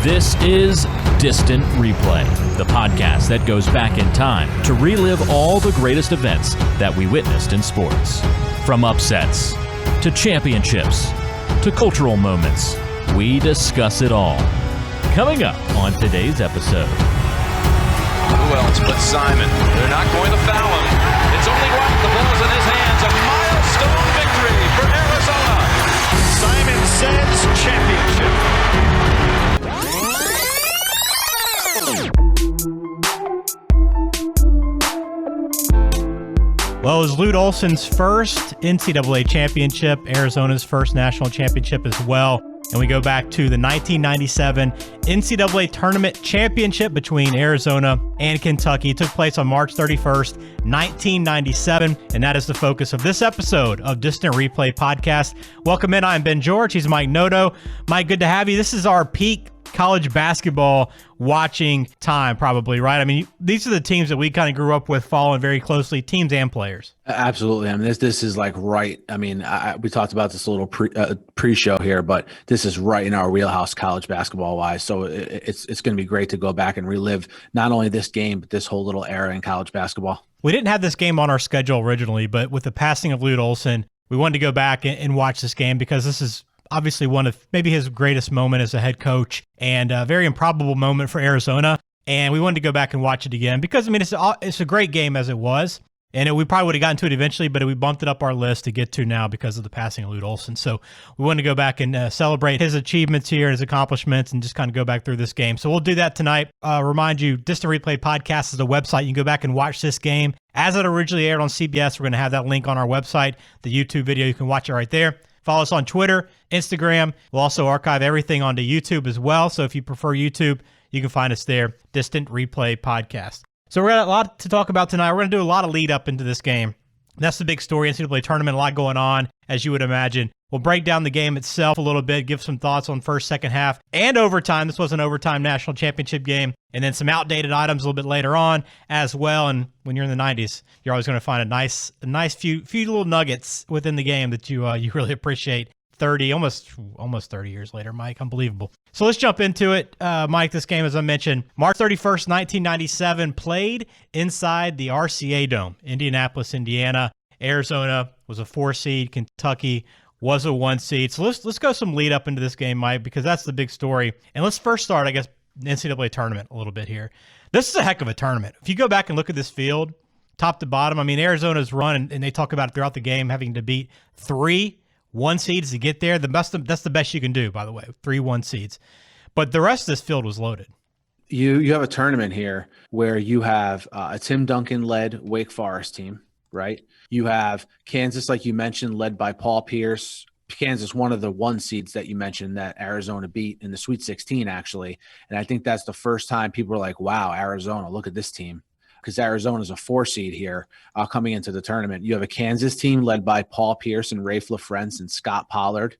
This is Distant Replay, the podcast that goes back in time to relive all the greatest events that we witnessed in sports. From upsets, to championships, to cultural moments, we discuss it all. Coming up on today's episode. Who else but Simon? They're not going to foul him. It's only right. The ball's in his hands. A milestone victory for Arizona. Simon says championship. Well, it was Lute Olson's first NCAA championship, Arizona's first national championship as well. And we go back to the 1997 NCAA Tournament championship between Arizona and Kentucky. It took place on March 31st, 1997. And that is the focus of this episode of Distant Replay Podcast. Welcome in. I'm Ben George. He's Mike Noto. Mike, good to have you. This is our peak college basketball watching time, probably, right? I mean, these are the teams that we kind of grew up with, following very closely, teams and players. Absolutely. I mean, this is like right. I mean, we talked about this a little pre-show here, but this is right in our wheelhouse, college basketball wise. So it's going to be great to go back and relive not only this game, but this whole little era in college basketball. We didn't have this game on our schedule originally, but with the passing of Lute Olson, we wanted to go back and watch this game because this is obviously one of maybe his greatest moment as a head coach, and a very improbable moment for Arizona. And we wanted to go back and watch it again because, I mean, it's a great game as it was. And we probably would have gotten to it eventually, but we bumped it up our list to get to now because of the passing of Lute Olson. So we wanted to go back and celebrate his achievements here, his accomplishments, and just kind of go back through this game. So we'll do that tonight. Remind you, Distant Replay Podcast is a website. You can go back and watch this game as it originally aired on CBS. We're going to have that link on our website, the YouTube video. You can watch it right there. Follow us on Twitter, Instagram. We'll also archive everything onto YouTube as well. So if you prefer YouTube, you can find us there, Distant Replay Podcast. So we're got a lot to talk about tonight. We're going to do a lot of lead up into this game. That's the big story, NCAA Tournament, a lot going on, as you would imagine. We'll break down the game itself a little bit, give some thoughts on first, second half, and overtime. This was an overtime national championship game. And then some outdated items a little bit later on as well. And when you're in the 90s, you're always going to find a nice few little nuggets within the game that you really appreciate. Almost 30 years later, Mike. Unbelievable. So let's jump into it. Mike, this game, as I mentioned, March 31st, 1997, played inside the RCA Dome, Indianapolis, Indiana. Arizona was a 4 seed. Kentucky was a 1 seed. So let's go some lead up into this game, Mike, because that's the big story. And let's first start, I guess, NCAA tournament a little bit here. This is a heck of a tournament. If you go back and look at this field, top to bottom, I mean, Arizona's run, and they talk about it throughout the game, having to beat 3 1 seeds to get there. That's the best you can do, by the way, 3 1 seeds. But the rest of this field was loaded. You have a tournament here where you have a Tim Duncan-led Wake Forest team, right? You have Kansas, like you mentioned, led by Paul Pierce. Kansas, one of the 1 seeds that you mentioned that Arizona beat in the Sweet 16, actually. And I think that's the first time people are like, wow, Arizona, look at this team. Because Arizona is a 4 seed here coming into the tournament. You have a Kansas team led by Paul Pierce and Rafe LaFrentz and Scott Pollard.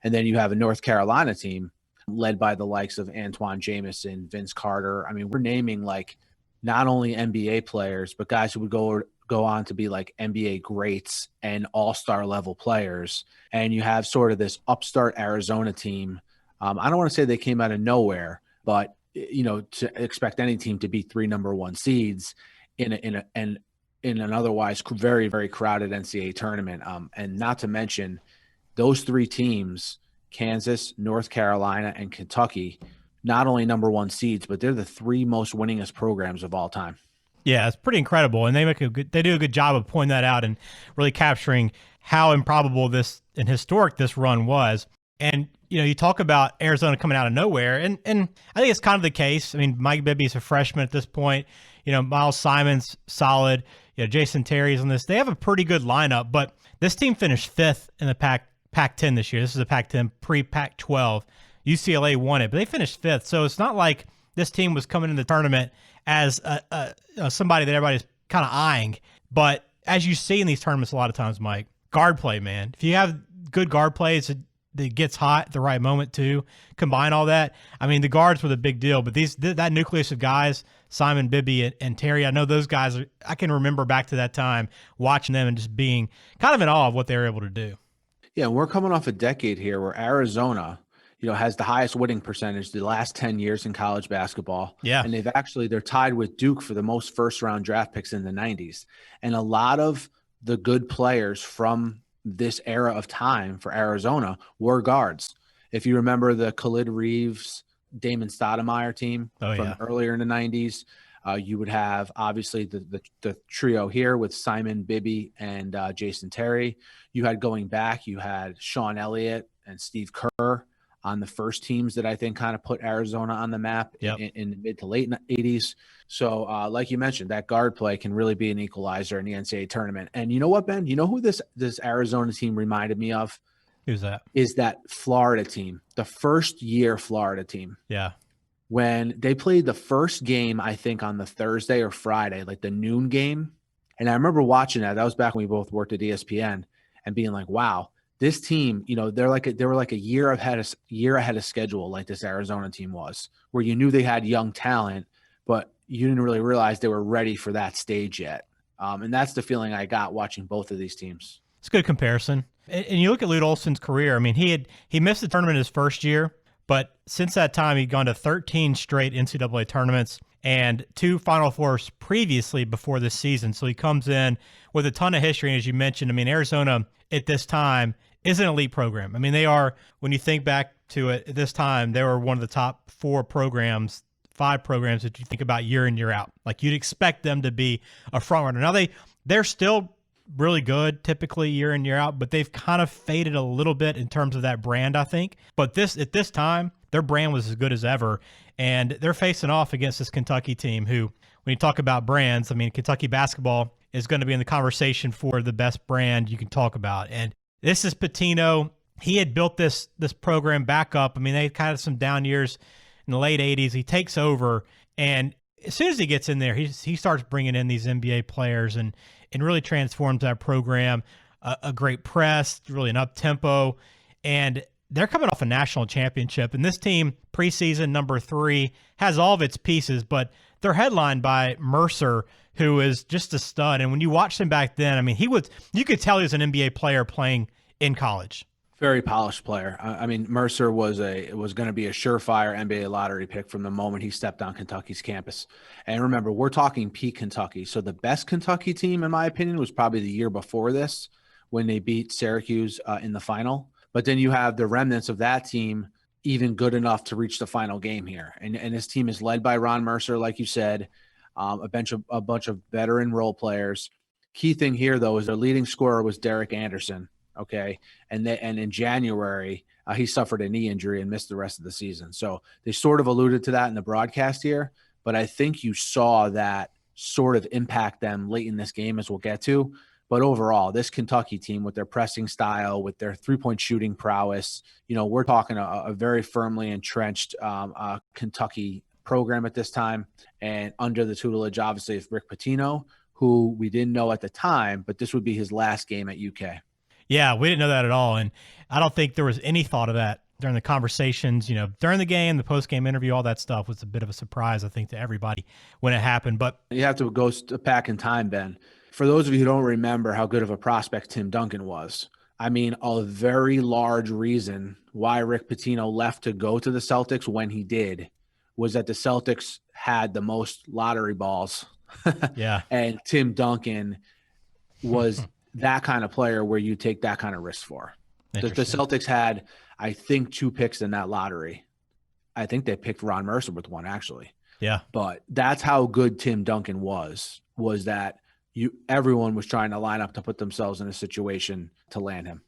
And then you have a North Carolina team led by the likes of Antoine Jamison, Vince Carter. I mean, we're naming like not only NBA players, but guys who would go on to be like NBA greats and all-star level players. And you have sort of this upstart Arizona team. I don't want to say they came out of nowhere, but you know, to expect any team to beat 3 number 1 seeds in an otherwise very, very crowded NCAA tournament. And not to mention those 3 teams, Kansas, North Carolina, and Kentucky, not only number 1 seeds, but they're the 3 most winningest programs of all time. Yeah, it's pretty incredible. And they do a good job of pointing that out and really capturing how improbable this and historic this run was. And, you know, you talk about Arizona coming out of nowhere, and I think it's kind of the case. I mean, Mike Bibby's a freshman at this point. You know, Miles Simon's solid. You know, Jason Terry's on this. They have a pretty good lineup, but this team finished 5th in the Pac-10 this year. This is a Pac-10 pre-Pac-12. UCLA won it, but they finished 5th. So it's not like this team was coming into the tournament as somebody that everybody's kind of eyeing. But as you see in these tournaments a lot of times, Mike, guard play, man. If you have good guard plays, that gets hot at the right moment too. Combine all that. I mean, the guards were the big deal, but that nucleus of guys, Simon, Bibby, and Terry, I know those guys. I can remember back to that time watching them and just being kind of in awe of what they were able to do. Yeah, we're coming off a decade here where Arizona has the highest winning percentage the last 10 years in college basketball. Yeah. And they're tied with Duke for the most first round draft picks in the 90s. And a lot of the good players from this era of time for Arizona were guards. If you remember the Khalid Reeves, Damon Stoudemire team from earlier in the 90s, you would have obviously the trio here with Simon, Bibby, and Jason Terry. You had going back, you had Sean Elliott and Steve Kerr on the first teams that I think kind of put Arizona on the map in the mid to late 80s. So like you mentioned, that guard play can really be an equalizer in the NCAA tournament. And you know what, Ben? You know who this Arizona team reminded me of? Who's that? Is that Florida team, the first year Florida team. Yeah. When they played the first game, I think on the Thursday or Friday, like the noon game. And I remember watching that. That was back when we both worked at ESPN and being like, wow, this team, they were like a year ahead of schedule, like this Arizona team was, where you knew they had young talent, but you didn't really realize they were ready for that stage yet. And that's the feeling I got watching both of these teams. It's a good comparison. And you look at Lute Olson's career. I mean, he missed the tournament his first year, but since that time, he'd gone to 13 straight NCAA tournaments and 2 Final Fours previously before this season. So he comes in with a ton of history. And as you mentioned, I mean, Arizona at this time is an elite program. I mean, they are, when you think back to it at this time, they were one of the top 5 programs that you think about year in, year out. Like you'd expect them to be a front runner. Now they're still really good typically year in, year out, but they've kind of faded a little bit in terms of that brand, I think. But at this time, their brand was as good as ever. And they're facing off against this Kentucky team who, when you talk about brands, I mean, Kentucky basketball is going to be in the conversation for the best brand you can talk about. And this is Pitino. He had built this program back up. I mean, they kind of some down years in the late 80s. He takes over, and as soon as he gets in there, he starts bringing in these NBA players and really transforms that program. A great press, really an up-tempo, and they're coming off a national championship. And this team, preseason number 3, has all of its pieces, but they're headlined by Mercer, who is just a stud. And when you watched him back then, I mean, you could tell he was an NBA player playing in college. Very polished player. I mean, Mercer was going to be a surefire NBA lottery pick from the moment he stepped on Kentucky's campus. And remember, we're talking peak Kentucky. So the best Kentucky team, in my opinion, was probably the year before this when they beat Syracuse in the final. But then you have the remnants of that team even good enough to reach the final game here. And this team is led by Ron Mercer, like you said, a bunch of veteran role players. Key thing here, though, is their leading scorer was Derek Anderson. Okay. And in January, he suffered a knee injury and missed the rest of the season. So they sort of alluded to that in the broadcast here, but I think you saw that sort of impact them late in this game, as we'll get to. But overall, this Kentucky team with their pressing style, with their 3-point shooting prowess, we're talking a very firmly entrenched Kentucky program at this time, and under the tutelage, obviously, of Rick Pitino, who we didn't know at the time, but this would be his last game at UK. Yeah, we didn't know that at all. And I don't think there was any thought of that during the conversations, during the game, the post-game interview, all that stuff was a bit of a surprise, I think, to everybody when it happened. But you have to go back in time, Ben. For those of you who don't remember how good of a prospect Tim Duncan was, I mean, a very large reason why Rick Pitino left to go to the Celtics when he did was that the Celtics had the most lottery balls. Yeah. And Tim Duncan was that kind of player where you take that kind of risk for. The Celtics had, I think, 2 picks in that lottery. I think they picked Ron Mercer with 1, actually. Yeah. But that's how good Tim Duncan was that everyone was trying to line up to put themselves in a situation to land him.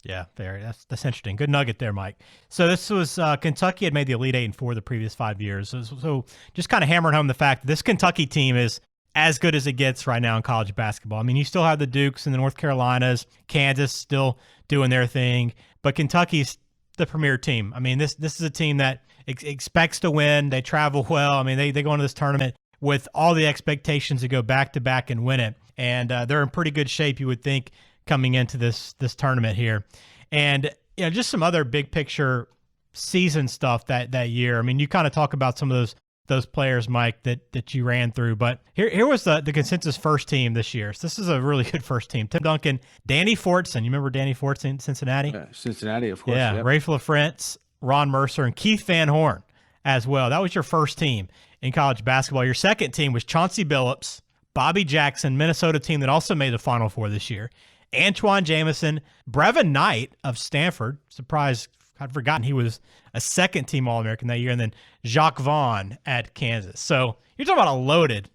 Yeah, that's interesting. Good nugget there, Mike. So this was Kentucky had made the Elite 8 and 4 the previous 5 years. So just kind of hammering home the fact that this Kentucky team is as good as it gets right now in college basketball. I mean, you still have the Dukes and the North Carolinas, Kansas still doing their thing, but Kentucky's the premier team. I mean, this is a team that expects to win. They travel well. I mean, they go into this tournament with all the expectations to go back-to-back and win it, and they're in pretty good shape, you would think, coming into this tournament here. And just some other big picture season stuff that year. I mean, you kind of talk about some of those players, Mike, that you ran through. But here was the consensus first team this year. So this is a really good first team. Tim Duncan, Danny Fortson. You remember Danny Fortson in Cincinnati? Cincinnati, of course. Yeah, yep. Rafe LaFrentz, Ron Mercer, and Keith Van Horn as well. That was your first team in college basketball. Your second team was Chauncey Billups, Bobby Jackson, Minnesota team that also made the Final Four this year, Antoine Jamison, Brevin Knight of Stanford. Surprised, I'd forgotten he was a second-team All-American that year, and then Jacques Vaughn at Kansas. So you're talking about a loaded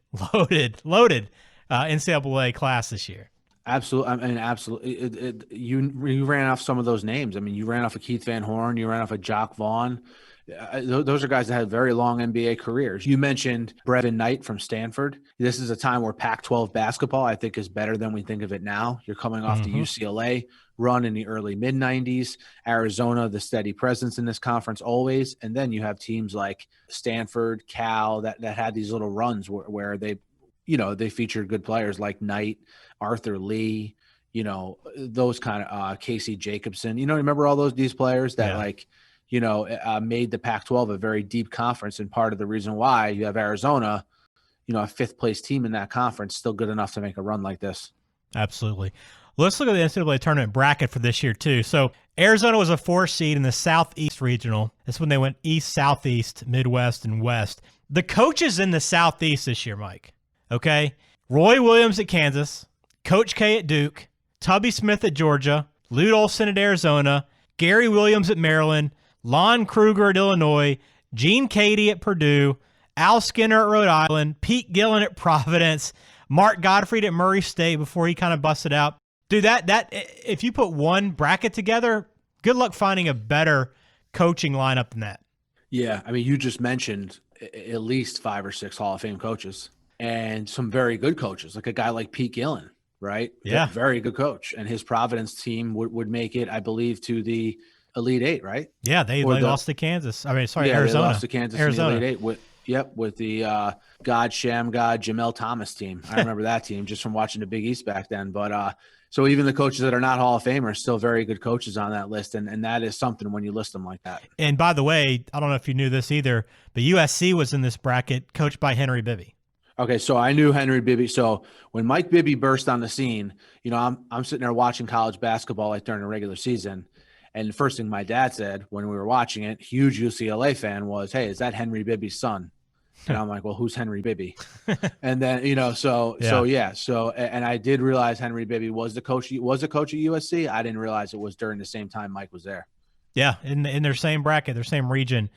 NCAA class this year. Absolutely. I mean, absolutely. You ran off some of those names. I mean, you ran off of Keith Van Horn. You ran off of Jacques Vaughn. Those are guys that had very long NBA careers. You mentioned Brevin Knight from Stanford. This is a time where Pac-12 basketball, I think, is better than we think of it now. You're coming off the UCLA run in the early mid-90s, Arizona, the steady presence in this conference always, and then you have teams like Stanford, Cal that had these little runs where they featured good players like Knight, Arthur Lee, those kind of Casey Jacobson. Remember all these players that made the Pac-12 a very deep conference, and part of the reason why you have Arizona, a fifth-place team in that conference, still good enough to make a run like this. Absolutely. Let's look at the NCAA tournament bracket for this year, too. So Arizona was a 4 seed in the Southeast Regional. That's when they went East, Southeast, Midwest, and West. The coaches in the Southeast this year, Mike, okay? Roy Williams at Kansas, Coach K at Duke, Tubby Smith at Georgia, Lute Olson at Arizona, Gary Williams at Maryland, Lon Kruger at Illinois, Gene Cady at Purdue, Al Skinner at Rhode Island, Pete Gillen at Providence, Mark Gottfried at Murray State before he kind of busted out. Dude, that if you put one bracket together, good luck finding a better coaching lineup than that. Yeah, I mean, you just mentioned at least 5 or 6 Hall of Fame coaches and some very good coaches, like a guy like Pete Gillen, right? Yeah. Very good coach. And his Providence team would make it, I believe, to the Elite Eight, right? Yeah, they lost to Kansas. Arizona. They lost to Kansas Arizona. in the Elite Eight with the God Jamel Thomas team. I remember that team just from watching the Big East back then. But so even the coaches that are not Hall of Famers, still very good coaches on that list, and that is something when you list them like that. And by the way, I don't know if you knew this either, but USC was in this bracket, coached by Henry Bibby. Okay, so I knew Henry Bibby. So when Mike Bibby burst on the scene, I'm sitting there watching college basketball like during the regular season, and the first thing my dad said when we were watching it, huge UCLA fan, was, "Hey, is that Henry Bibby's son?" And I'm like, "Well, who's Henry Bibby?" And then and I did realize Henry Bibby was a coach at USC. I didn't realize it was during the same time Mike was there. Yeah, in their same bracket, their same region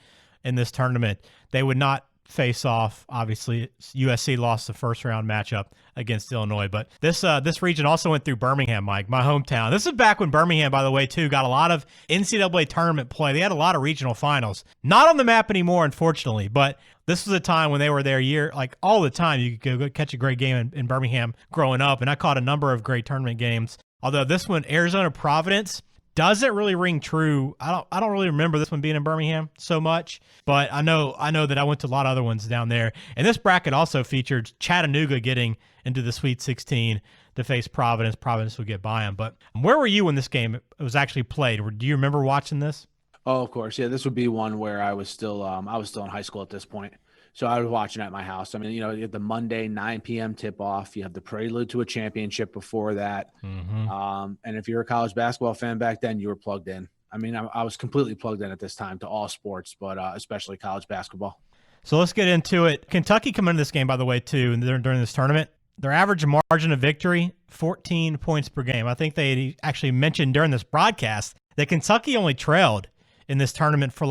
in this tournament. They would not face off. Obviously, USC lost the first round matchup against Illinois, but this region also went through Birmingham, Mike, my hometown. This is back when Birmingham, by the way, too, got a lot of NCAA tournament play. They had a lot of regional finals. Not on the map anymore, unfortunately, but this was a time when they were there all the time. You could go catch a great game in Birmingham growing up, and I caught a number of great tournament games. Although this one, Arizona Providence, doesn't really ring true. I don't really remember this one being in Birmingham so much, but I know that I went to a lot of other ones down there. And this bracket also featured Chattanooga getting into the Sweet 16 to face Providence. Providence would get by them. But where were you when this game was actually played? Do you remember watching this? Oh, of course. Yeah, this would be one where I was still in high school at this point. So I was watching at my house. I mean, you have the Monday 9 p.m. tip-off. You have the prelude to a championship before that. Mm-hmm. And if you're a college basketball fan back then, you were plugged in. I mean, I was completely plugged in at this time to all sports, but especially college basketball. So let's get into it. Kentucky come into this game, by the way, too, during this tournament. Their average margin of victory, 14 points per game. I think they actually mentioned during this broadcast that Kentucky only trailed in this tournament for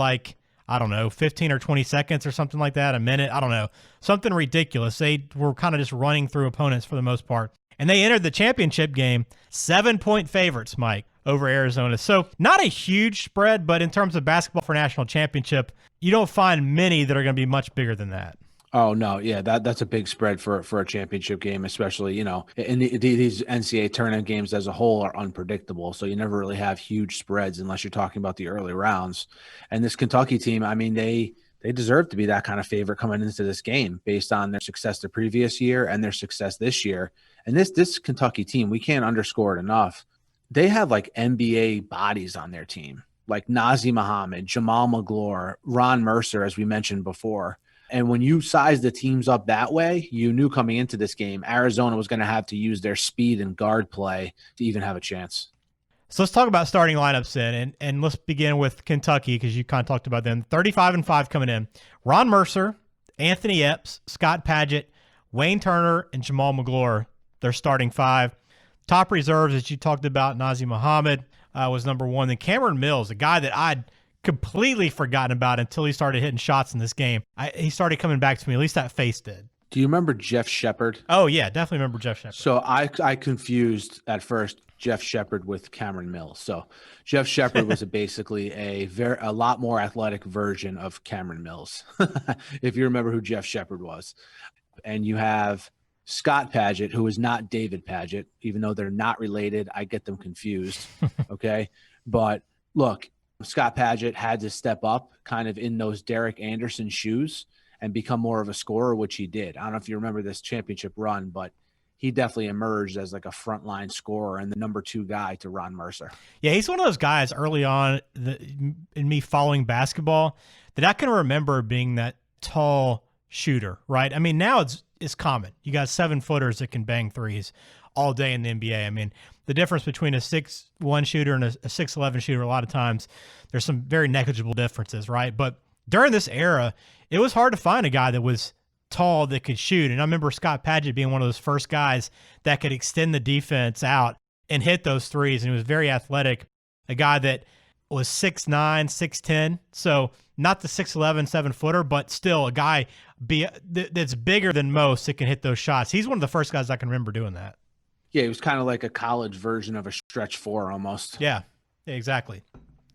15 or 20 seconds or something like that, a minute. I don't know. Something ridiculous. They were kind of just running through opponents for the most part. And they entered the championship game 7-point favorites, Mike, over Arizona. So not a huge spread, but in terms of basketball for national championship, you don't find many that are going to be much bigger than that. Oh, no. Yeah, that's a big spread for a championship game, especially, and these NCAA tournament games as a whole are unpredictable. So you never really have huge spreads unless you're talking about the early rounds. And this Kentucky team, I mean, they deserve to be that kind of favorite coming into this game based on their success the previous year and their success this year. And this Kentucky team, we can't underscore it enough. They have NBA bodies on their team, like Nazir Muhammad, Jamal Magloire, Ron Mercer, as we mentioned before. And when you size the teams up that way, you knew coming into this game, Arizona was going to have to use their speed and guard play to even have a chance. So let's talk about starting lineups then, and let's begin with Kentucky because you kind of talked about them. 35-5 coming in. Ron Mercer, Anthony Epps, Scott Padgett, Wayne Turner, and Jamal McGlure. They're starting 5. Top reserves, as you talked about, Nazir Muhammad was number 1. Then Cameron Mills, a guy that I'd completely forgotten about until he started hitting shots in this game. He started coming back to me. At least that face did. Do you remember Jeff Shepard? Oh, yeah, definitely remember Jeff Shepard. So I confused at first Jeff Shepard with Cameron Mills. So Jeff Shepard was basically a lot more athletic version of Cameron Mills, if you remember who Jeff Shepard was. And you have Scott Padgett, who is not David Padgett, even though they're not related. I get them confused. Okay. But look, Scott Padgett had to step up kind of in those Derek Anderson shoes and become more of a scorer, which he did. I don't know if you remember this championship run, but he definitely emerged as like a frontline scorer and the number 2 guy to Ron Mercer. Yeah, he's one of those guys early on in me following basketball that I can remember being that tall shooter, right? I mean, now it's common. You got 7-footers that can bang threes all day in the NBA. I mean, the difference between a 6'1" shooter and a 6'11" shooter, a lot of times there's some very negligible differences, right? But during this era, it was hard to find a guy that was tall that could shoot. And I remember Scott Padgett being one of those first guys that could extend the defense out and hit those threes. And he was very athletic, a guy that was 6'9", 6'10". So not the 6'11", 7-footer, but still a guy that's bigger than most that can hit those shots. He's one of the first guys I can remember doing that. Yeah, he was kind of like a college version of a stretch 4 almost. Yeah, exactly.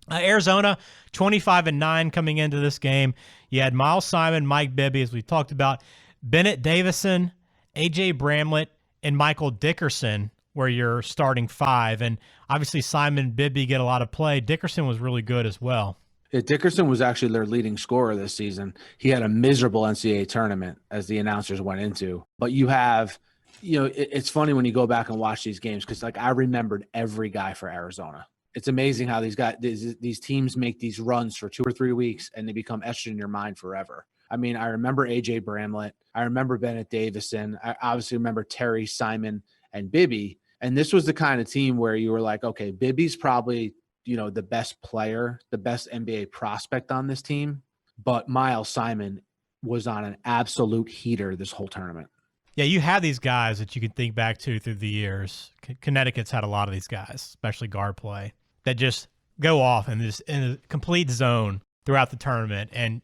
Arizona, 25-9 coming into this game. You had Miles Simon, Mike Bibby, as we talked about, Bennett Davison, A.J. Bramlett, and Michael Dickerson were your starting 5. And obviously Simon and Bibby get a lot of play. Dickerson was really good as well. Yeah, Dickerson was actually their leading scorer this season. He had a miserable NCAA tournament, as the announcers went into. But you have, it's funny when you go back and watch these games because, like, I remembered every guy for Arizona. It's amazing how these teams make these runs for 2 or 3 weeks and they become etched in your mind forever. I mean, I remember A.J. Bramlett. I remember Bennett Davison. I obviously remember Terry, Simon, and Bibby. And this was the kind of team where you were like, okay, Bibby's probably, the best player, the best NBA prospect on this team. But Miles Simon was on an absolute heater this whole tournament. Yeah, you have these guys that you can think back to through the years. Connecticut's had a lot of these guys, especially guard play, that just go off in a complete zone throughout the tournament, and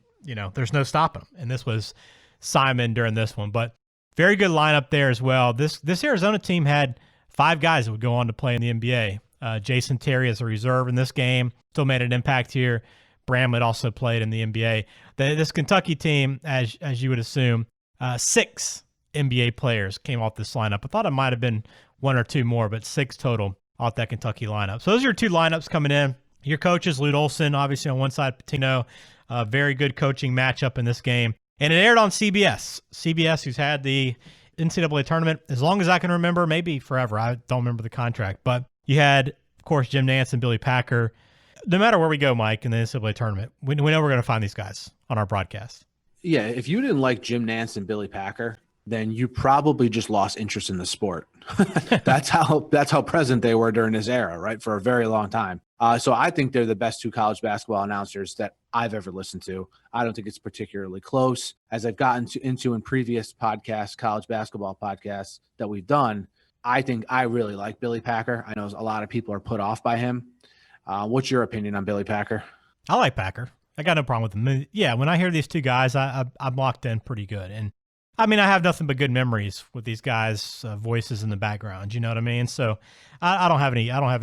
there's no stopping them. And this was Simon during this one, but very good lineup there as well. This Arizona team had 5 guys that would go on to play in the NBA. Jason Terry as a reserve in this game, still made an impact here. Bramlett also played in the NBA. This Kentucky team, as you would assume, 6 NBA players came off this lineup. I thought it might have been 1 or 2 more, but 6 total off that Kentucky lineup. So those are your 2 lineups coming in. Your coaches, Lute Olson, obviously on one side, Pitino, very good coaching matchup in this game. And it aired on CBS. CBS, who's had the NCAA tournament as long as I can remember, maybe forever. I don't remember the contract. But you had, of course, Jim Nance and Billy Packer. No matter where we go, Mike, in the NCAA tournament, we know we're going to find these guys on our broadcast. Yeah, if you didn't like Jim Nance and Billy Packer, then you probably just lost interest in the sport. That's how present they were during this era, right? For a very long time. So I think they're the best 2 college basketball announcers that I've ever listened to. I don't think it's particularly close. As I've gotten into in previous podcasts, college basketball podcasts that we've done, I think I really like Billy Packer. I know a lot of people are put off by him. What's your opinion on Billy Packer? I like Packer. I got no problem with him. Yeah, when I hear these 2 guys, I'm locked in pretty good. And I mean, I have nothing but good memories with these guys' voices in the background. You know what I mean? So I don't have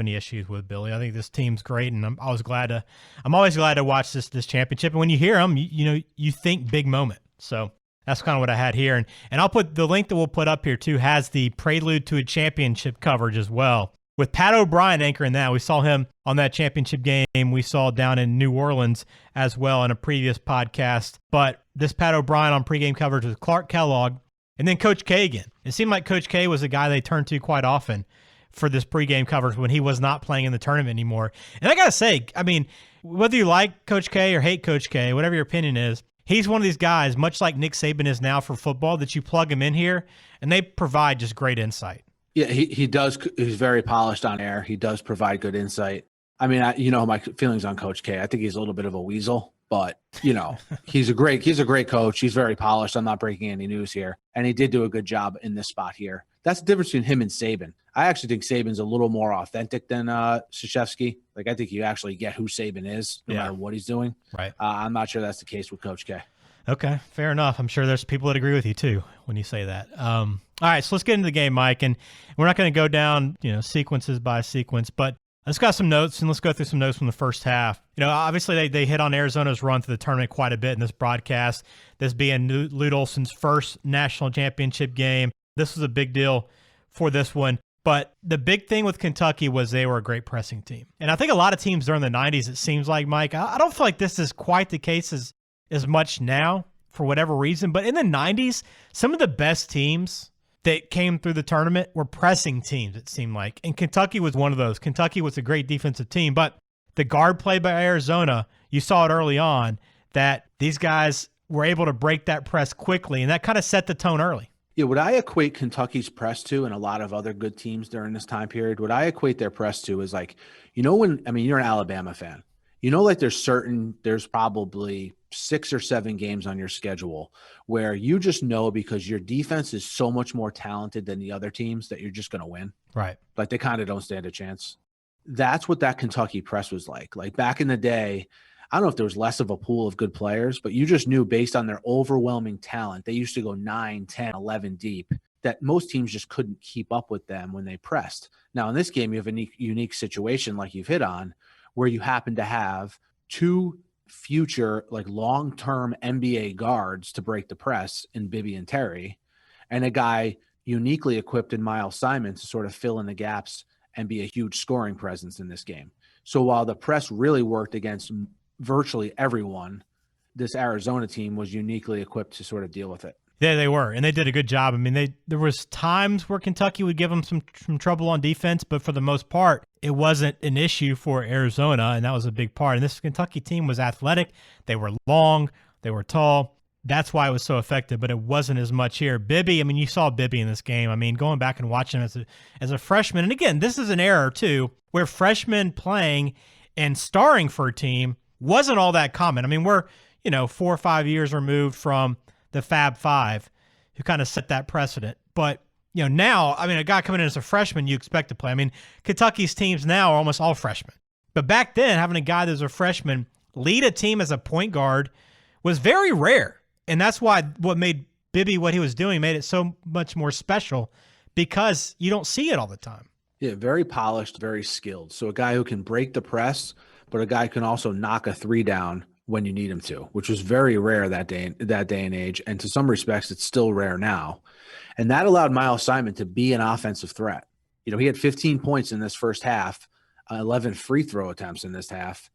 any issues with Billy. I think this team's great, and I'm always glad to watch this championship. And when you hear them, you think big moment. So that's kind of what I had here. And I'll put the link that we'll put up here too has the Prelude to a Championship coverage as well, with Pat O'Brien anchoring that. We saw him on that championship game we saw down in New Orleans as well in a previous podcast. But this Pat O'Brien on pregame coverage with Clark Kellogg, and then Coach K again. It seemed like Coach K was a guy they turned to quite often for this pregame coverage when he was not playing in the tournament anymore. And I got to say, I mean, whether you like Coach K or hate Coach K, whatever your opinion is, he's one of these guys, much like Nick Saban is now for football, that you plug him in here, and they provide just great insight. Yeah, he does. He's very polished on air. He does provide good insight. I mean, my feelings on Coach K. I think he's a little bit of a weasel, but he's a great coach. He's very polished. I'm not breaking any news here, and he did do a good job in this spot here. That's the difference between him and Saban. I actually think Saban's a little more authentic than Krzyzewski. Like, I think you actually get who Saban is, no matter what he's doing. Right. I'm not sure that's the case with Coach K. Okay, fair enough. I'm sure there's people that agree with you too when you say that. All right, so let's get into the game, Mike, and we're not going to go down, sequences by sequence, but let's got some notes, and let's go through some notes from the first half. Obviously they hit on Arizona's run through the tournament quite a bit in this broadcast, this being Lute Olson's first national championship game. This was a big deal for this one. But the big thing with Kentucky was they were a great pressing team. And I think a lot of teams during the 90s, it seems like, Mike, I don't feel like this is quite the case as much now for whatever reason. But in the 90s, some of the best teams that came through the tournament were pressing teams, it seemed like. And Kentucky was one of those. Kentucky was a great defensive team. But the guard play by Arizona, you saw it early on, that these guys were able to break that press quickly. And that kind of set the tone early. Yeah, what I equate Kentucky's press to, and a lot of other good teams during this time period, what I equate their press to is like, you're an Alabama fan. There's probably 6 or 7 games on your schedule where you just know because your defense is so much more talented than the other teams that you're just going to win. Right. Like, they kind of don't stand a chance. That's what that Kentucky press was like. Like, back in the day, I don't know if there was less of a pool of good players, but you just knew based on their overwhelming talent, they used to go 9, 10, 11 deep, that most teams just couldn't keep up with them when they pressed. Now, in this game, you have a unique situation like you've hit on, where you happen to have 2 future, like, long-term NBA guards to break the press in Bibby and Terry, and a guy uniquely equipped in Miles Simon to sort of fill in the gaps and be a huge scoring presence in this game. So while the press really worked against virtually everyone, this Arizona team was uniquely equipped to sort of deal with it. Yeah, they were, and they did a good job. I mean, there was times where Kentucky would give them some trouble on defense, but for the most part, it wasn't an issue for Arizona, and that was a big part. And this Kentucky team was athletic. They were long. They were tall. That's why it was so effective, but it wasn't as much here. Bibby, I mean, you saw Bibby in this game. I mean, going back and watching him as a freshman, and again, this is an era, too, where freshmen playing and starring for a team wasn't all that common. I mean, we're, 4 or 5 years removed from the Fab Five, who kind of set that precedent. But, now, I mean, a guy coming in as a freshman, you expect to play. I mean, Kentucky's teams now are almost all freshmen. But back then, having a guy that was a freshman lead a team as a point guard was very rare. And that's why what made Bibby what he was doing made it so much more special, because you don't see it all the time. Yeah, very polished, very skilled. So a guy who can break the press, but a guy can also knock a 3 down when you need him to, which was very rare that day and age. And to some respects, it's still rare now. And that allowed Miles Simon to be an offensive threat. He had 15 points in this first half, 11 free throw attempts in this half.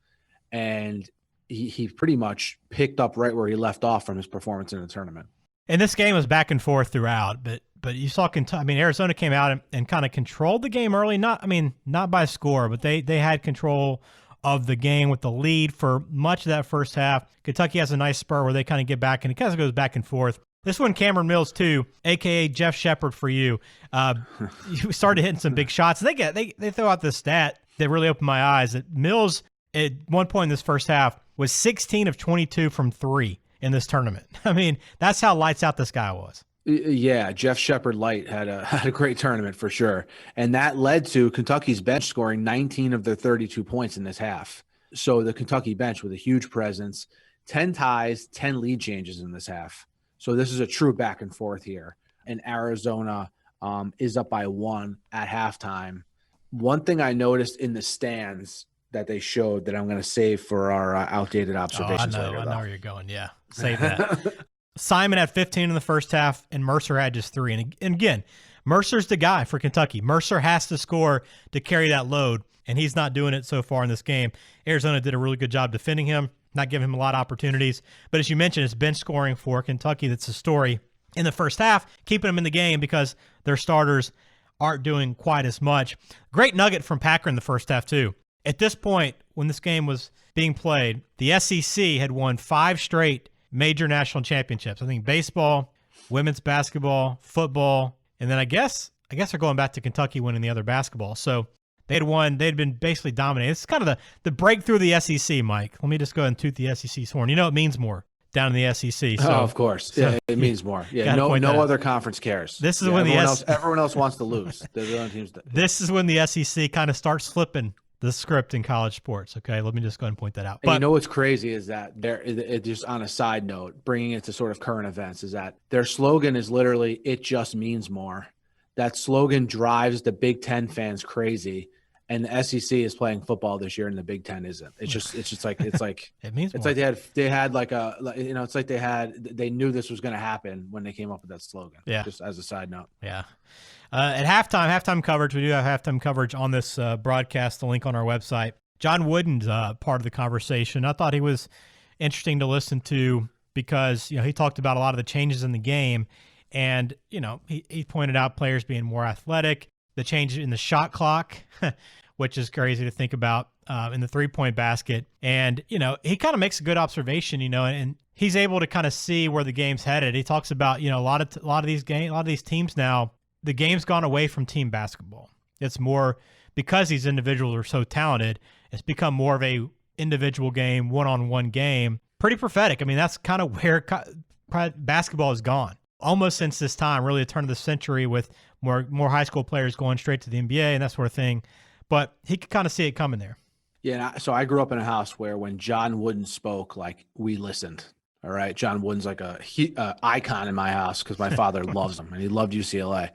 And he pretty much picked up right where he left off from his performance in the tournament. And this game was back and forth throughout, but you saw Kentucky. I mean, Arizona came out and kind of controlled the game early. Not by score, but they had control of the game with the lead for much of that first half. Kentucky has a nice spur where they kind of get back, and it kind of goes back and forth. This one, Cameron Mills too, a.k.a. Jeff Shepard for you. You started hitting some big shots. They throw out this stat that really opened my eyes, that Mills at one point in this first half was 16 of 22 from 3 in this tournament. I mean, that's how lights out this guy was. Yeah, Jeff Shepard Light had a great tournament for sure. And that led to Kentucky's bench scoring 19 of their 32 points in this half. So the Kentucky bench with a huge presence, 10 ties, 10 lead changes in this half. So this is a true back and forth here. And Arizona is up by 1 at halftime. One thing I noticed in the stands that they showed that I'm going to save for our outdated observations later. I know where you're going. Yeah, save that. Simon had 15 in the first half, and Mercer had just 3. And again, Mercer's the guy for Kentucky. Mercer has to score to carry that load, and he's not doing it so far in this game. Arizona did a really good job defending him, not giving him a lot of opportunities. But as you mentioned, it's bench scoring for Kentucky that's the story in the first half, keeping them in the game because their starters aren't doing quite as much. Great nugget from Packer in the first half, too. At this point, when this game was being played, the SEC had won 5 straight major national championships. I think baseball, women's basketball, football, and then I guess I guess they're going back to Kentucky winning the other basketball. So they'd been basically dominated. It's kind of the breakthrough of the SEC, Mike. Let me just go ahead and toot the SEC's horn. You know it means more down in the SEC. So, of course. So, yeah, it means more. Yeah, no other conference cares. This is when when everyone else wants to lose. They're the only teams this is when the SEC kind of starts flipping the script in college sports. Okay, let me just go ahead and point that out. But you know what's crazy is that just on a side note, bringing it to sort of current events, is that their slogan is literally "It just means more." That slogan drives the Big Ten fans crazy, and the SEC is playing football this year, and the Big Ten isn't. It's just like it means it's more. like they had like it's like they knew this was going to happen when they came up with that slogan. Yeah. Just as a side note. Yeah. At halftime coverage, we do have halftime coverage on this broadcast, the link on our website. John Wooden's part of the conversation. I thought he was interesting to listen to because, he talked about a lot of the changes in the game. And, he pointed out players being more athletic, the change in the shot clock, which is crazy to think about in the three-point basket. And, he kind of makes a good observation, and he's able to kind of see where the game's headed. He talks about, a lot of these teams now, the game's gone away from team basketball. It's more because these individuals are so talented, it's become more of a individual game, one-on-one game. Pretty prophetic. I mean, that's kind of where basketball has gone. Almost since this time, really a turn of the century with more high school players going straight to the NBA and that sort of thing. But he could kind of see it coming there. Yeah, so I grew up in a house where when John Wooden spoke, like, we listened. All right, John Wooden's like a icon in my house because my father loves him and he loved UCLA.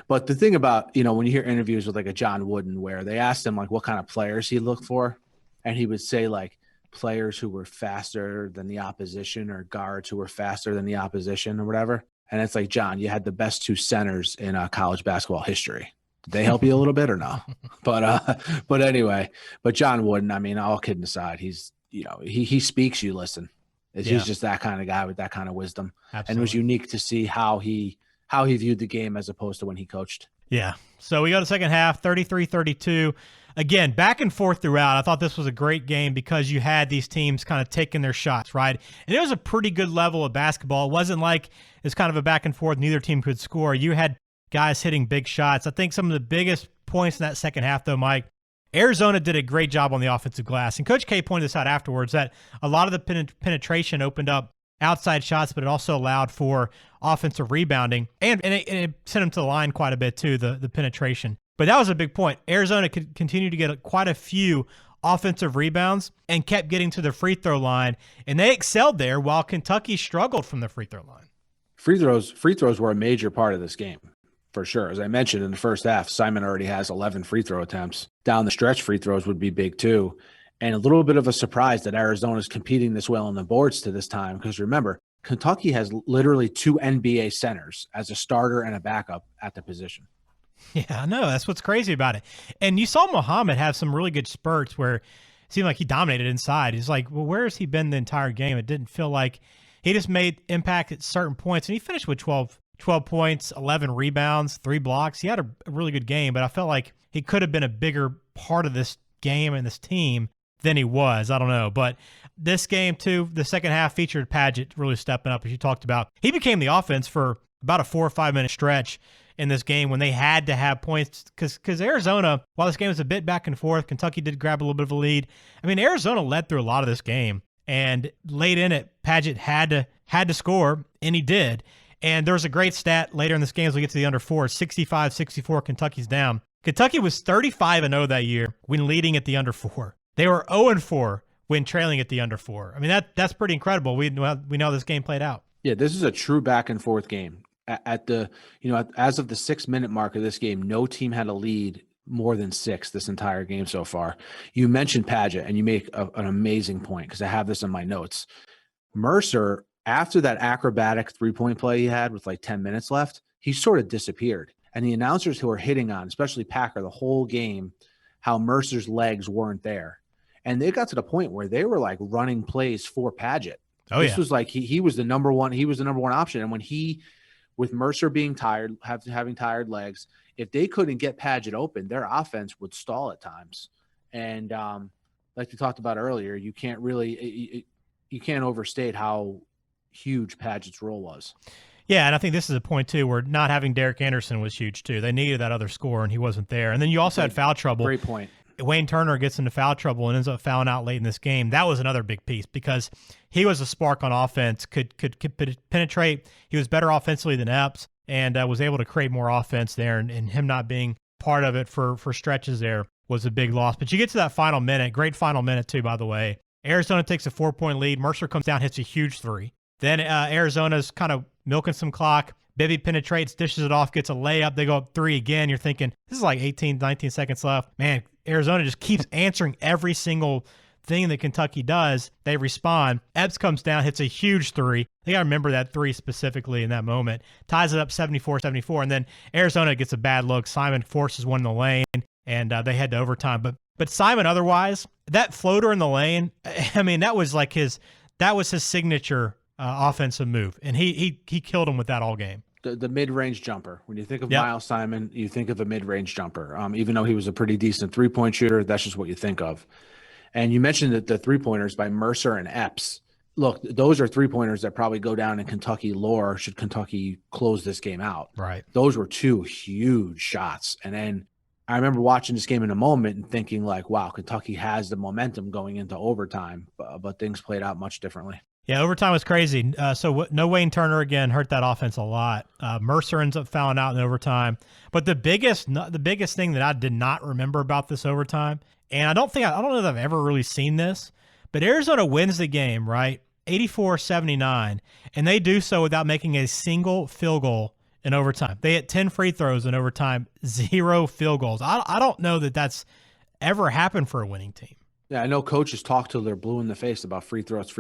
But the thing about, when you hear interviews with like a John Wooden where they asked him like what kind of players he looked for, and he would say like players who were faster than the opposition or guards who were faster than the opposition or whatever. And it's like, John, you had the best two centers in college basketball history. Did they help you a little bit or no? But anyway, John Wooden, I mean, all kidding aside, he's, he speaks, you listen. He's just that kind of guy with that kind of wisdom. Absolutely. And it was unique to see how he viewed the game as opposed to when he coached. Yeah. So we go to the second half, 33-32. Again, back and forth throughout. I thought this was a great game because you had these teams kind of taking their shots, right? And it was a pretty good level of basketball. It wasn't like it's kind of a back and forth, neither team could score. You had guys hitting big shots. I think some of the biggest points in that second half, though, Mike, Arizona did a great job on the offensive glass. And Coach K pointed this out afterwards that a lot of the penetration opened up outside shots, but it also allowed for offensive rebounding. And it sent them to the line quite a bit, too, the penetration. But that was a big point. Arizona could continue to get quite a few offensive rebounds and kept getting to the free throw line. And they excelled there while Kentucky struggled from the free throw line. Free throws were a major part of this game. For sure. As I mentioned in the first half, Simon already has 11 free throw attempts. Down the stretch, free throws would be big too. And a little bit of a surprise that Arizona is competing this well on the boards to this time. Because remember, Kentucky has literally two NBA centers as a starter and a backup at the position. Yeah, I know. That's what's crazy about it. And you saw Muhammad have some really good spurts where it seemed like he dominated inside. He's like, well, where has he been the entire game? It didn't feel like he just made impact at certain points. And he finished with 12 points, 11 rebounds, 3 blocks. He had a really good game, but I felt like he could have been a bigger part of this game and this team than he was. I don't know. But this game, too, the second half featured Padgett really stepping up, as you talked about. He became the offense for about a 4 or 5 minute stretch in this game when they had to have points because Arizona, while this game was a bit back and forth, Kentucky did grab a little bit of a lead. I mean, Arizona led through a lot of this game, and late in it, Padgett had to score, and he did. And there was a great stat later in this game as we get to the under 4, 65-64, Kentucky's down. Kentucky was 35-0 that year when leading at the under 4. They were 0-4 when trailing at the under 4. I mean, that's pretty incredible. We know this game played out. Yeah, this is a true back and forth game. As of the 6 minute mark of this game, no team had a lead more than 6 this entire game so far. You mentioned Padgett, and you make an amazing point because I have this in my notes. Mercer, after that acrobatic 3-point play he had with like 10 minutes left, he sort of disappeared. And the announcers who were hitting on, especially Packer, the whole game, how Mercer's legs weren't there. And they got to the point where they were like running plays for Padgett. This was like he was the number one. He was the number one option. And with Mercer being tired, having tired legs, if they couldn't get Padgett open, their offense would stall at times. And like we talked about earlier, you can't overstate how huge Padgett's role was. Yeah, and I think this is a point, too, where not having Derek Anderson was huge, too. They needed that other score, and he wasn't there. And then you also had foul trouble. Great point. Wayne Turner gets into foul trouble and ends up fouling out late in this game. That was another big piece because he was a spark on offense, could penetrate. He was better offensively than Epps and was able to create more offense there, and him not being part of it for stretches there was a big loss. But you get to that final minute, great final minute, too, by the way. Arizona takes a 4-point lead. Mercer comes down, hits a huge three. Then Arizona's kind of milking some clock. Bibby penetrates, dishes it off, gets a layup. They go up three again. You're thinking, this is like 18, 19 seconds left. Man, Arizona just keeps answering every single thing that Kentucky does. They respond. Epps comes down, hits a huge three. They got to remember that three specifically in that moment. Ties it up 74-74, and then Arizona gets a bad look. Simon forces one in the lane, and they head to overtime. But Simon, otherwise, that floater in the lane, I mean, that was his signature offensive move, and he killed him with that all game. The mid-range jumper. When you think of Miles Simon, you think of a mid-range jumper. Even though he was a pretty decent three-point shooter, that's just what you think of. And you mentioned that the three-pointers by Mercer and Epps. Look, those are three-pointers that probably go down in Kentucky lore should Kentucky close this game out. Right. Those were two huge shots. And then I remember watching this game in a moment and thinking like, wow, Kentucky has the momentum going into overtime, but things played out much differently. Yeah, overtime was crazy. So no Wayne Turner again hurt that offense a lot. Mercer ends up fouling out in overtime. But the biggest thing that I did not remember about this overtime, and I don't know that I've ever really seen this, but Arizona wins the game, right? 84-79, and they do so without making a single field goal in overtime. They hit 10 free throws in overtime, 0 field goals. I don't know that that's ever happened for a winning team. Yeah, I know coaches talk till they're blue in the face about free throws,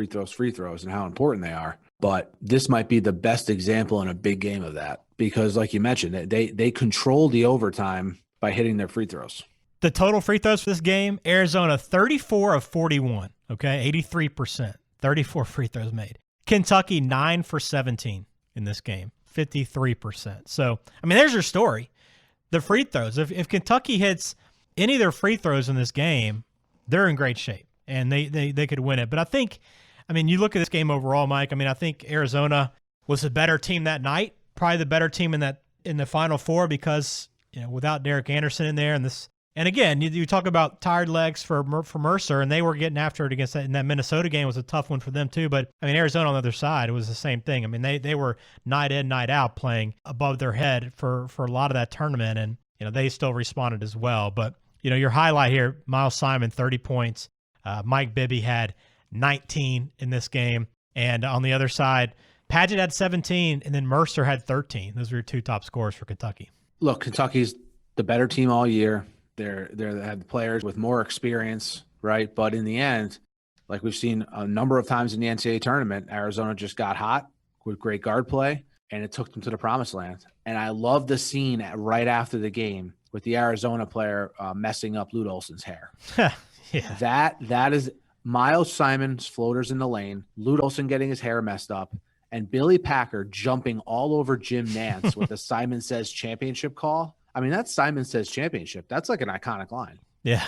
and how important they are. But this might be the best example in a big game of that because, like you mentioned, they control the overtime by hitting their free throws. The total free throws for this game, Arizona 34 of 41, okay, 83%, 34 free throws made. Kentucky 9 for 17 in this game, 53%. So, I mean, there's your story. The free throws. If Kentucky hits any of their free throws in this game, they're in great shape, and they could win it. But I mean, you look at this game overall, Mike. I mean, I think Arizona was a better team that night, probably the better team in the Final Four because without Derek Anderson in there and again, you talk about tired legs for Mercer, and they were getting after it against that. And that Minnesota game was a tough one for them too. But I mean, Arizona on the other side, it was the same thing. I mean, they were night in, night out playing above their head for a lot of that tournament, and they still responded as well. But your highlight here, Miles Simon, 30 points. Mike Bibby had 19 in this game. And on the other side, Padgett had 17, and then Mercer had 13. Those were your two top scorers for Kentucky. Look, Kentucky's the better team all year. They have players with more experience, right? But in the end, like we've seen a number of times in the NCAA tournament, Arizona just got hot with great guard play, and it took them to the promised land. And I love the scene right after the game with the Arizona player messing up Lute Olson's hair. Yeah. That is Miles Simon's floaters in the lane, Lute Olson getting his hair messed up, and Billy Packer jumping all over Jim Nance with the Simon Says Championship call. I mean, that's Simon Says Championship. That's like an iconic line. Yeah.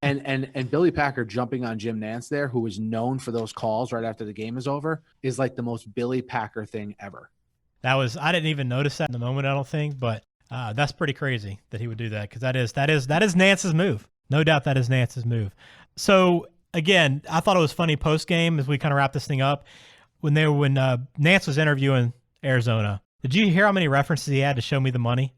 and Billy Packer jumping on Jim Nance there, who was known for those calls right after the game is over, is like the most Billy Packer thing ever. I didn't even notice that in the moment, I don't think, but that's pretty crazy that he would do that because that is Nance's move. No doubt that is Nance's move. So again, I thought it was funny post game as we kind of wrap this thing up when Nance was interviewing Arizona. Did you hear how many references he had to Show Me the Money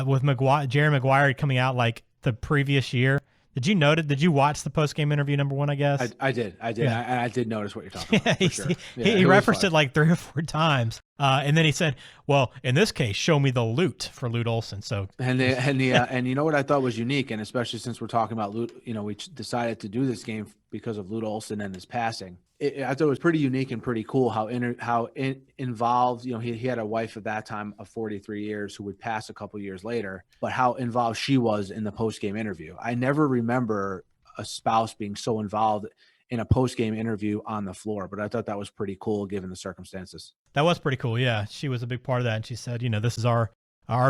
with Jerry Maguire coming out like the previous year? Did you note it? Did you watch the post-game interview, number one, I guess? I did. Yeah. I did notice what you're talking about, for sure. He referenced it like 3 or 4 times. And then he said, well, in this case, show me the Lute for Lute Olson. So and you know what I thought was unique, and especially since we're talking about Lute, we decided to do this game because of Lute Olson and his passing. I thought it was pretty unique and pretty cool how involved, he had a wife at that time of 43 years who would pass a couple years later, but how involved she was in the post-game interview. I never remember a spouse being so involved in a post-game interview on the floor, but I thought that was pretty cool given the circumstances. That was pretty cool, yeah. She was a big part of that, and she said, this is our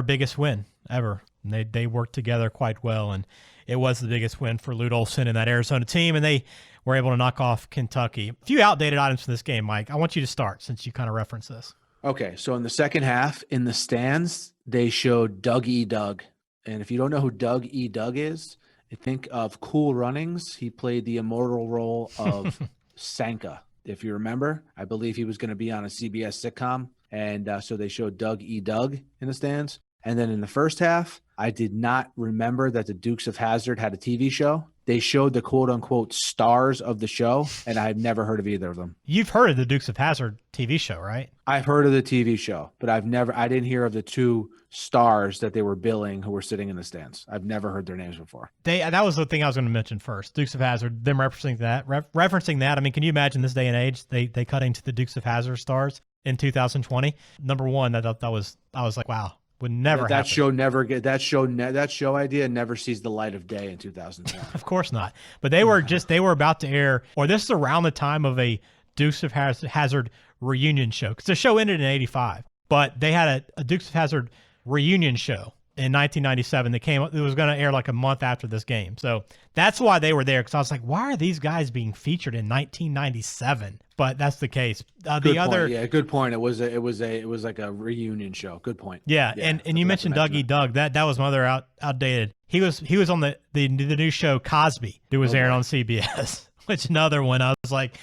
biggest win ever. And they worked together quite well, and it was the biggest win for Lute Olson and that Arizona team, and they were able to knock off Kentucky. A few outdated items from this game, Mike. I want you to start since you kind of referenced this. Okay, so in the second half, in the stands, they showed Doug E. Doug. And if you don't know who Doug E. Doug is, think of Cool Runnings. He played the immortal role of Sanka. If you remember, I believe he was going to be on a CBS sitcom. And so they showed Doug E. Doug in the stands. And then in the first half, I did not remember that the Dukes of Hazzard had a TV show. They showed the quote-unquote stars of the show, and I had never heard of either of them. You've heard of the Dukes of Hazzard TV show, right? I've heard of the TV show, but I didn't hear of the two stars that they were billing who were sitting in the stands. I've never heard their names before. That was the thing I was going to mention first. Dukes of Hazzard, them referencing that. I mean, can you imagine this day and age, they cut into the Dukes of Hazzard stars in 2020? Number one, I was like, wow. Would never that happen. Show never get that show idea never sees the light of day in 2010. Of course not. But they were about to air, or this is around the time of a Dukes of Hazzard reunion show, because the show ended in '85, but they had a Dukes of Hazzard reunion show in 1997 that it was going to air like a month after this game. So that's why they were there, because I was like, why are these guys being featured in 1997? But that's the case. Good point. It was like a reunion show. Good point. Yeah, and you mentioned Dougie Doug. That was my other outdated. He was on the new show Cosby, that was airing on CBS, which another one. I was like,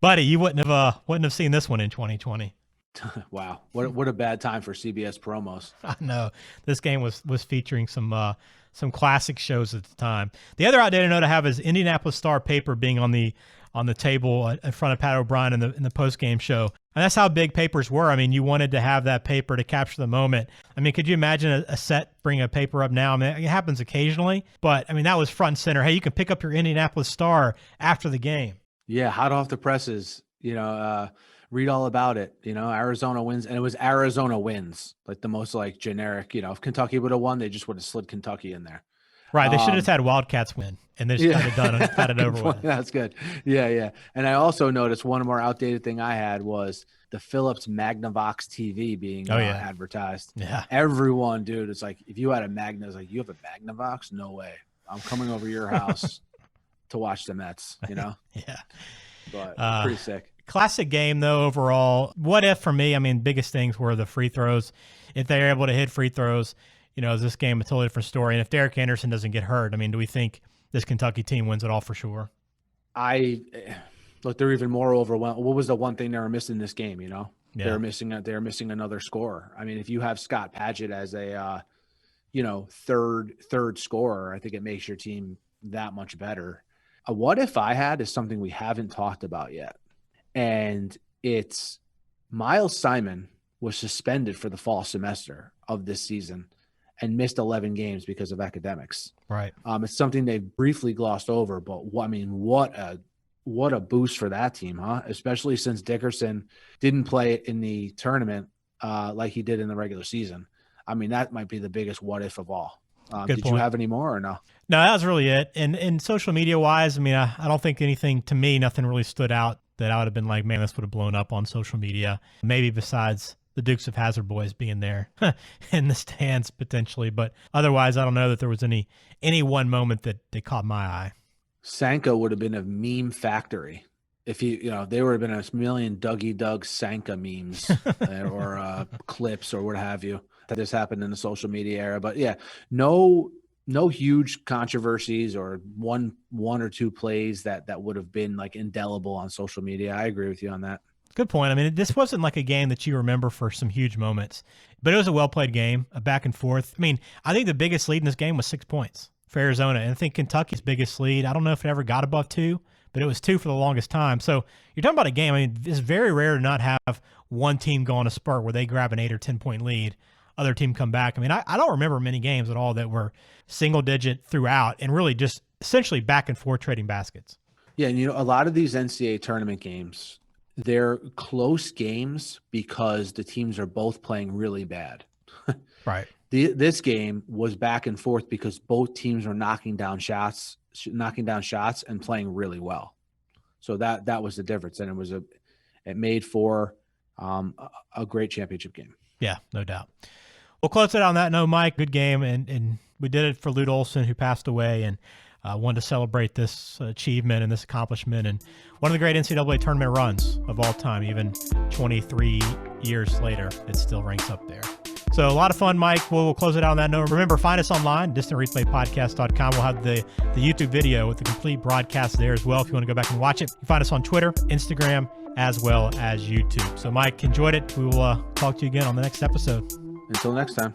buddy, you wouldn't have seen this one in 2020. Wow, what a bad time for CBS promos. I know this game was featuring some classic shows at the time. The other outdated note I have is Indianapolis Star paper being on the table in front of Pat O'Brien in the post game show, and that's how big papers were. I mean, you wanted to have that paper to capture the moment. I mean, could you imagine a set bring a paper up now? I mean, it happens occasionally, but I mean that was front and center. Hey, you can pick up your Indianapolis Star after the game. Yeah, hot off the presses. Read all about it. Arizona wins, and it was Arizona wins, like the most like generic. If Kentucky would have won, they just would have slid Kentucky in there. Right. They should have just had Wildcats win, and they just kind of got it over with. That's good. Yeah. And I also noticed one more outdated thing I had was the Philips Magnavox TV being advertised. Yeah. Everyone, dude, it's like, if you had a it's like, you have a Magnavox? No way. I'm coming over to your house to watch the Mets, Yeah. But pretty sick. Classic game, though, overall. What if, for me, I mean, biggest things were the free throws. If they're able to hit free throws, is this game a totally different story? And if Derek Anderson doesn't get hurt, I mean, do we think this Kentucky team wins it all for sure? Look, they're even more overwhelmed. What was the one thing they were missing this game, Yeah. They're missing another scorer. I mean, if you have Scott Padgett as a, third scorer, I think it makes your team that much better. What if I had is something we haven't talked about yet. And it's Miles Simon was suspended for the fall semester of this season and missed 11 games because of academics. Right. It's something they briefly glossed over, but what a boost for that team, huh? Especially since Dickerson didn't play it in the tournament like he did in the regular season. I mean, that might be the biggest what if of all. Did you have any more or no? No, that was really it. And social media wise, I mean, I don't think nothing really stood out that I would have been like, man, this would have blown up on social media. Maybe besides the Dukes of Hazzard boys being there in the stands potentially. But otherwise, I don't know that there was any one moment that caught my eye. Sanka would have been a meme factory. If they would have been a million Dougie Doug Sanka memes or clips or what have you. That just happened in the social media era. But yeah, no huge controversies or one or two plays that would have been like indelible on social media. I agree with you on that. Good point. I mean, this wasn't like a game that you remember for some huge moments, but it was a well-played game, a back and forth. I mean, I think the biggest lead in this game was 6 points for Arizona. And I think Kentucky's biggest lead, I don't know if it ever got above 2, but it was 2 for the longest time. So you're talking about a game. I mean, it's very rare to not have one team go on a spurt where they grab an 8 or 10 point lead, other team come back. I mean, I don't remember many games at all that were single digit throughout and really just essentially back and forth trading baskets. Yeah. And a lot of these NCAA tournament games, they're close games because the teams are both playing really bad. Right. This game was back and forth because both teams were knocking down shots and playing really well. So that was the difference. And it made for a great championship game. Yeah, no doubt. We'll close it on that note, Mike. Good game. And we did it for Lute Olson, who passed away. And wanted to celebrate this achievement and this accomplishment, and one of the great NCAA tournament runs of all time. Even 23 years later, it still ranks up there. So a lot of fun, Mike. We'll close it out on that note. Remember, find us online, distantreplaypodcast.com. We'll have the YouTube video with the complete broadcast there as well if you want to go back and watch it. You can find us on Twitter, Instagram, as well as YouTube. So, Mike, enjoyed it. We will talk to you again on the next episode. Until next time.